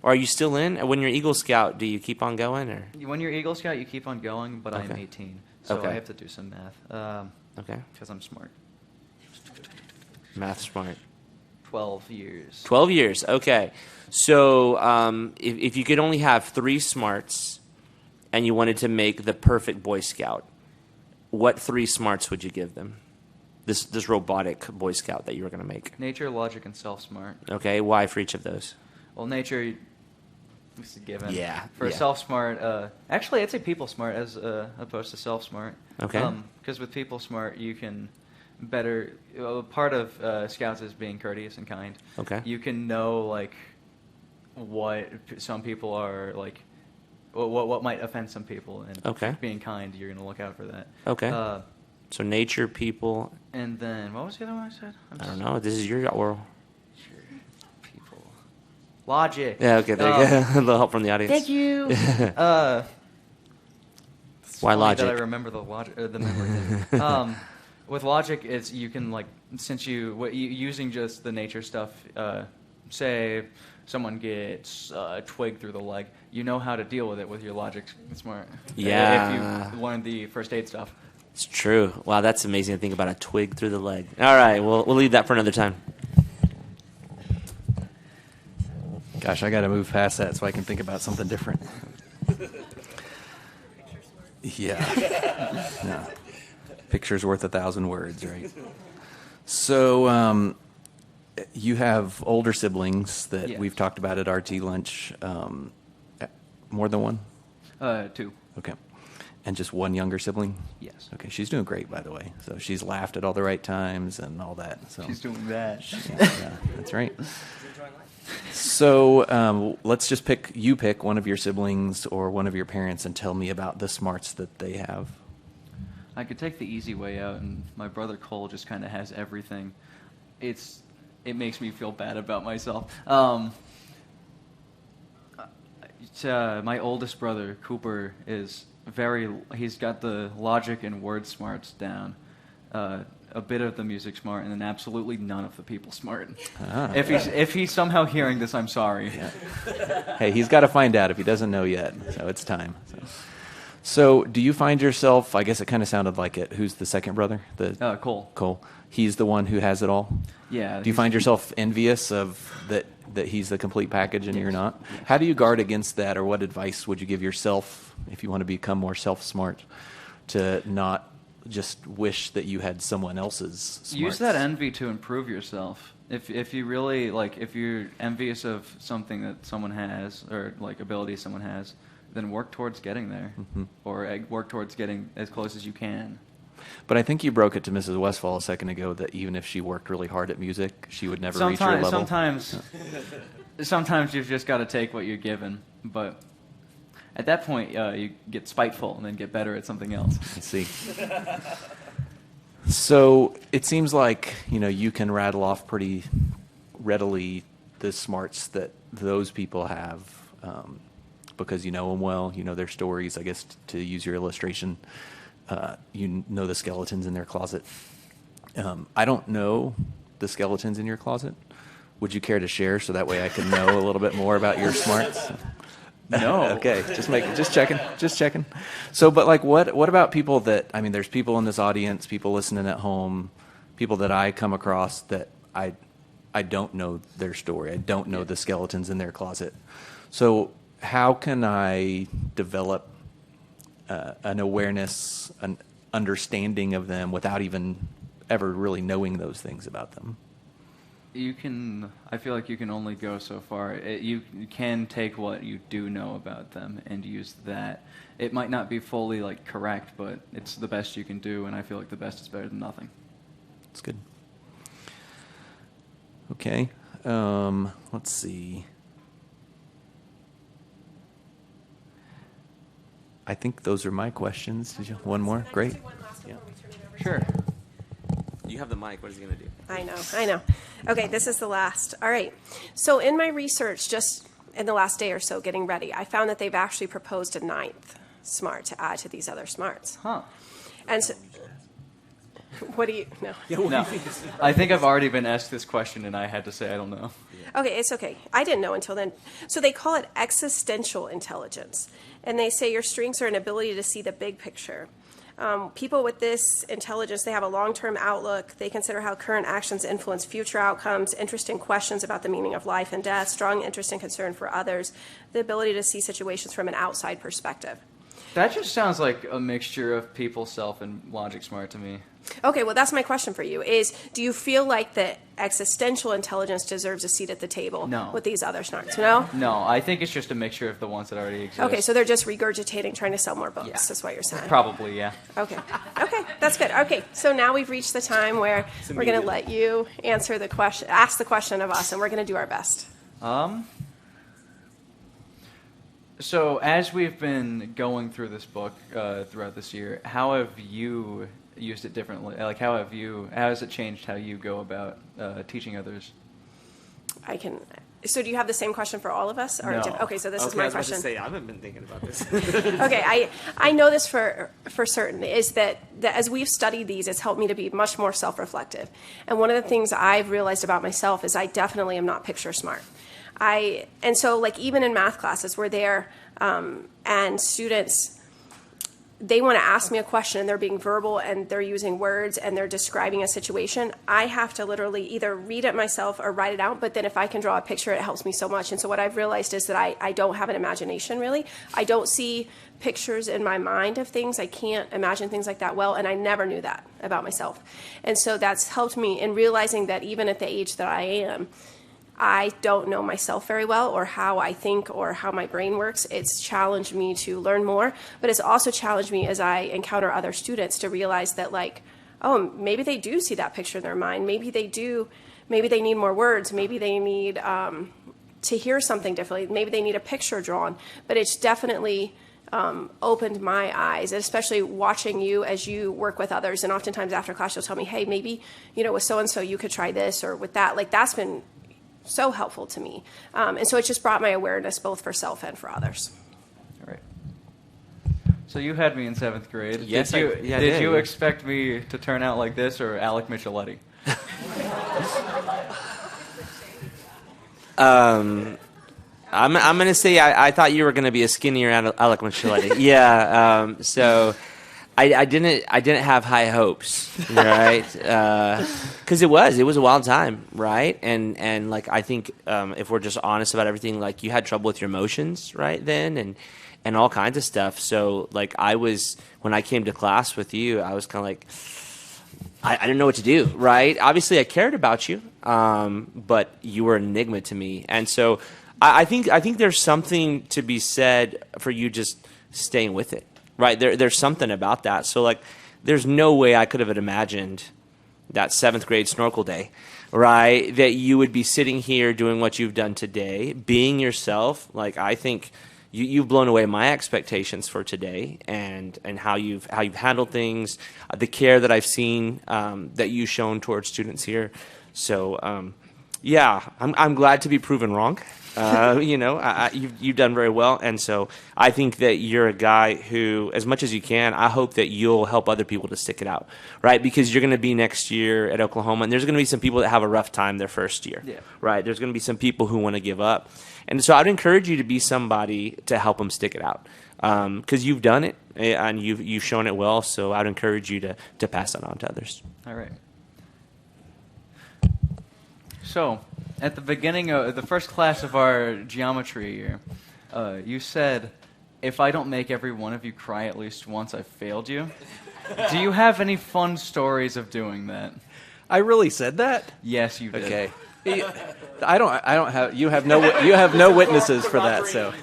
Or are you still in? When you're Eagle Scout, do you keep on going? Or? When you're Eagle Scout, you keep on going, but I'm 18, so Okay. I have to do some math. Okay. Because I'm smart. Math smart. 12 years. 12 years, okay. So if you could only have 3 smarts and you wanted to make the perfect Boy Scout, what 3 smarts would you give them? This robotic Boy Scout that you were going to make. Nature, logic, and self-smart. Okay, why for each of those? Well, nature is a given. Yeah, For yeah. self-smart, actually, I'd say people-smart as opposed to self-smart. Okay. Because with people-smart, you can better... part of Scouts is being courteous and kind. Okay. You can know, like, what some people are, like... What might offend some people, and Okay. being kind, you're going to look out for that. Okay. So nature, people, And then, what was the other one I said? I don't know. This is your world. People. Logic. Yeah, okay, there you go. A little help from the audience. Thank you. Why funny logic? That I remember the memory thing. With logic, it's you can like since using just the nature stuff. Say someone gets a twig through the leg, you know how to deal with it with your logic smart. Yeah. If you learn the first aid stuff. It's true. Wow, that's amazing to think about, a twig through the leg. All right, we'll leave that for another time. Gosh, I got to move past that so I can think about something different. Yeah. No. Picture's worth 1,000 words, right? So you have older siblings that Yes. we've talked about at RT lunch. More than one? 2. Okay. And just one younger sibling? Yes. Okay, she's doing great, by the way. So she's laughed at all the right times and all that. So She's doing that. yeah, that's right. So let's just pick one of your siblings or one of your parents and tell me about the smarts that they have. I could take the easy way out, and my brother Cole just kind of has everything. It makes me feel bad about myself. My oldest brother Cooper is he's got the logic and word smarts down. A bit of the music smart, and then absolutely none of the people smart. If he's somehow hearing this, I'm sorry. Yeah. Hey, he's got to find out if he doesn't know yet, so it's time. So do you find yourself, I guess it kind of sounded like it, who's the second brother? Cole. Cole. He's the one who has it all? Yeah. Do you find yourself envious of that he's the complete package and you're not? How do you guard against that, or what advice would you give yourself if you want to become more self-smart to not just wish that you had someone else's smarts? Use that envy to improve yourself. If you really if you're envious of something that someone has, or like ability someone has, then work towards getting there, or work towards getting as close as you can. But I think you broke it to Mrs. Westfall a second ago that even if she worked really hard at music, she would never reach your level. Sometimes you've just got to take what you're given. But at that point, you get spiteful and then get better at something else. I see. So it seems like you can rattle off pretty readily the smarts that those people have because you know them well, you know their stories. I guess to use your illustration, you know the skeletons in their closet. I don't know the skeletons in your closet. Would you care to share so that way I can know a little bit more about your smarts? No. Okay, just checking. So, but what about people that, there's people in this audience, people listening at home, people that I come across that I don't know their story. I don't know the skeletons in their closet. So how can I develop an awareness, an understanding of them without even ever really knowing those things about them? I feel like you can only go so far. You can take what you do know about them and use that. It might not be fully correct, but it's the best you can do, and I feel like the best is better than nothing. That's good. Okay. Let's see. I think those are my questions. Did you one more? Great. Yeah. Sure. You have the mic. What is he going to do? I know. Okay, this is the last. All right. So in my research, just in the last day or so, getting ready, I found that they've actually proposed a 9th smart to add to these other smarts. Huh. And so, what do you, no. No. I think I've already been asked this question, and I had to say I don't know. Okay, it's okay. I didn't know until then. So they call it existential intelligence. And they say your strengths are an ability to see the big picture. People with this intelligence, they have a long-term outlook. They consider how current actions influence future outcomes, interest in questions about the meaning of life and death, strong interest and concern for others, the ability to see situations from an outside perspective. That just sounds like a mixture of people self and logic smart to me. Okay, well, that's my question for you is, do you feel like that existential intelligence deserves a seat at the table No. with these other smarts? No? No, I think it's just a mixture of the ones that already exist. Okay, so they're just regurgitating, trying to sell more books, Yeah. is what you're saying. Probably, yeah. Okay, that's good. Okay, so now we've reached the time where we're going to let you answer the question, ask the question of us, and we're going to do our best. So as we've been going through this book throughout this year, how have you used it differently? How has it changed how you go about teaching others? So do you have the same question for all of us? Or No. Okay, so this is Okay, my I was about question. to say, I haven't been thinking about this. Okay, I know this for certain, is that as we've studied these, it's helped me to be much more self-reflective. And one of the things I've realized about myself is I definitely am not picture smart. And so like even in math classes, we're there and students, they want to ask me a question and they're being verbal and they're using words and they're describing a situation. I have to literally either read it myself or write it out, but then if I can draw a picture, it helps me so much. And so what I've realized is that I don't have an imagination, really. I don't see pictures in my mind of things. I can't imagine things like that well, and I never knew that about myself. And so that's helped me in realizing that even at the age that I am, I don't know myself very well or how I think or how my brain works. It's challenged me to learn more, but it's also challenged me as I encounter other students to realize that, like, oh, maybe they do see that picture in their mind. Maybe they need more words. Maybe they need to hear something differently. Maybe they need a picture drawn. But it's definitely opened my eyes, and especially watching you as you work with others. And oftentimes after class, you'll tell me, hey, maybe, with so-and-so you could try this, or with that. Like, that's been so helpful to me. And so it just brought my awareness both for self and for others. All right. So you had me in 7th grade. Yes, Did I did. you expect me to turn out like this or Alec Micheletti? I'm going to say I thought you were going to be a skinnier Alec Micheletti. Yeah. So I didn't have high hopes, right? Because it was a wild time, right? And like I think if we're just honest about everything, like you had trouble with your emotions right then, and all kinds of stuff. So like when I came to class with you, I was kind of like, I didn't know what to do, right? Obviously, I cared about you, but you were an enigma to me, and so I think there's something to be said for you just staying with it. Right, there's something about that. So, like, there's no way I could have imagined that 7th grade snorkel day, right? That you would be sitting here doing what you've done today, being yourself. Like, I think you've blown away my expectations for today, and how you've handled things, the care that I've seen that you've shown towards students here. So, yeah, I'm glad to be proven wrong. You've done very well, and so I think that you're a guy who, as much as you can, I hope that you'll help other people to stick it out, right? Because you're going to be next year at Oklahoma, and there's going to be some people that have a rough time their first year, right? There's going to be some people who want to give up, and so I'd encourage you to be somebody to help them stick it out, because you've done it and you've shown it well. So I'd encourage you to pass that on to others. All right. So, at the beginning of the first class of our geometry year, you said, if I don't make every one of you cry at least once, I've failed you. Do you have any fun stories of doing that? I really said that? Yes, you did. Okay. I don't have. You have no witnesses for that. So.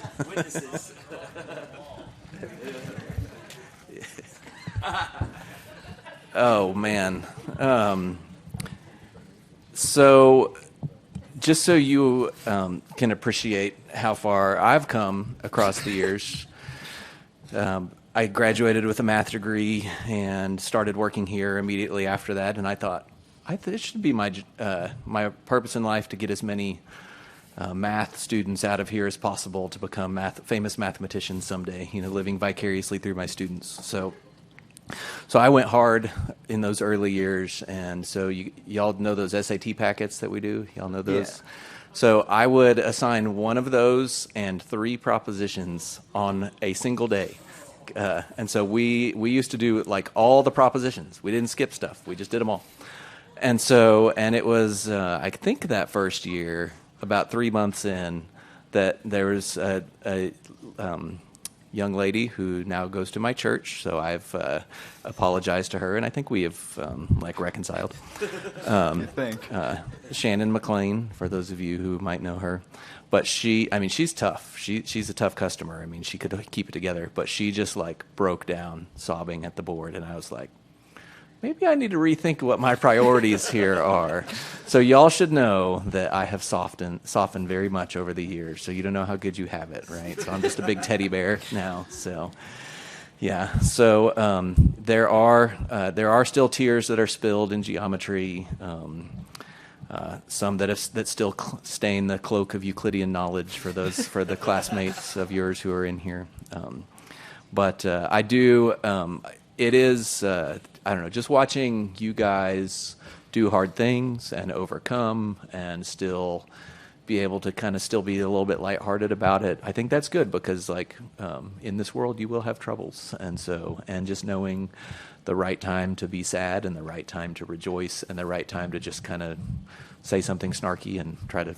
Oh man. So, just so you can appreciate how far I've come across the years, I graduated with a math degree and started working here immediately after that. And I thought, it should be my purpose in life to get as many math students out of here as possible to become famous mathematicians someday. Living vicariously through my students. So I went hard in those early years, and so y'all know those SAT packets that we do? Y'all know those? Yeah. So I would assign one of those and 3 propositions on a single day. And so we used to do like all the propositions. We didn't skip stuff. We just did them all. And it was, I think that first year, about 3 months in, that there was a young lady who now goes to my church, so I've apologized to her, and I think we have reconciled. Shannon McLean, for those of you who might know her, but she's tough. She's a tough customer. She could keep it together, but she just broke down sobbing at the board, and I was like, maybe I need to rethink what my priorities here are. So y'all should know that I have softened very much over the years. So you don't know how good you have it, right? So I'm just a big teddy bear now. So yeah. So there are still tears that are spilled in geometry. some that still stain the cloak of Euclidean knowledge for the classmates of yours who are in here. But I do. It is. I don't know. Just watching you guys do hard things and overcome, and still be able to kind of still be a little bit lighthearted about it. I think that's good because, like, in this world, you will have troubles, and just knowing the right time to be sad and the right time to rejoice and the right time to just kind of say something snarky and try to,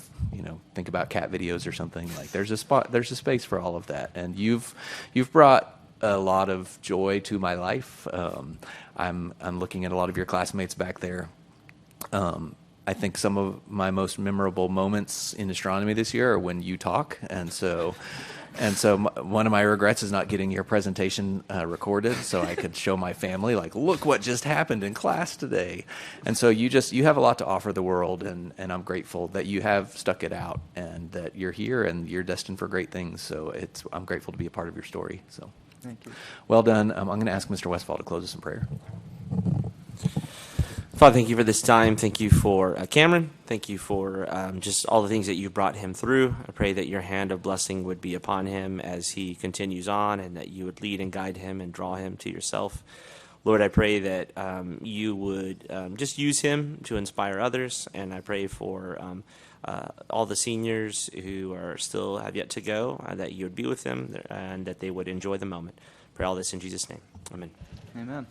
think about cat videos or something. Like, there's a space for all of that, and you've brought a lot of joy to my life. I'm looking at a lot of your classmates back there. I think some of my most memorable moments in astronomy this year are when you talk, and so one of my regrets is not getting your presentation recorded, so I could show my family, like, look what just happened in class today. And so you have a lot to offer the world, and I'm grateful that you have stuck it out and that you're here and you're destined for great things. So I'm grateful to be a part of your story. So Thank you. Well done. I'm going to ask Mr. Westfall to close us in prayer. Father, thank you for this time. Thank you for Cameron. Thank you for just all the things that you brought him through. I pray that your hand of blessing would be upon him as he continues on, and that you would lead and guide him and draw him to yourself. Lord, I pray that you would just use him to inspire others, and I pray for all the seniors who have yet to go, that you would be with them and that they would enjoy the moment. Pray all this in Jesus' name. Amen. Amen.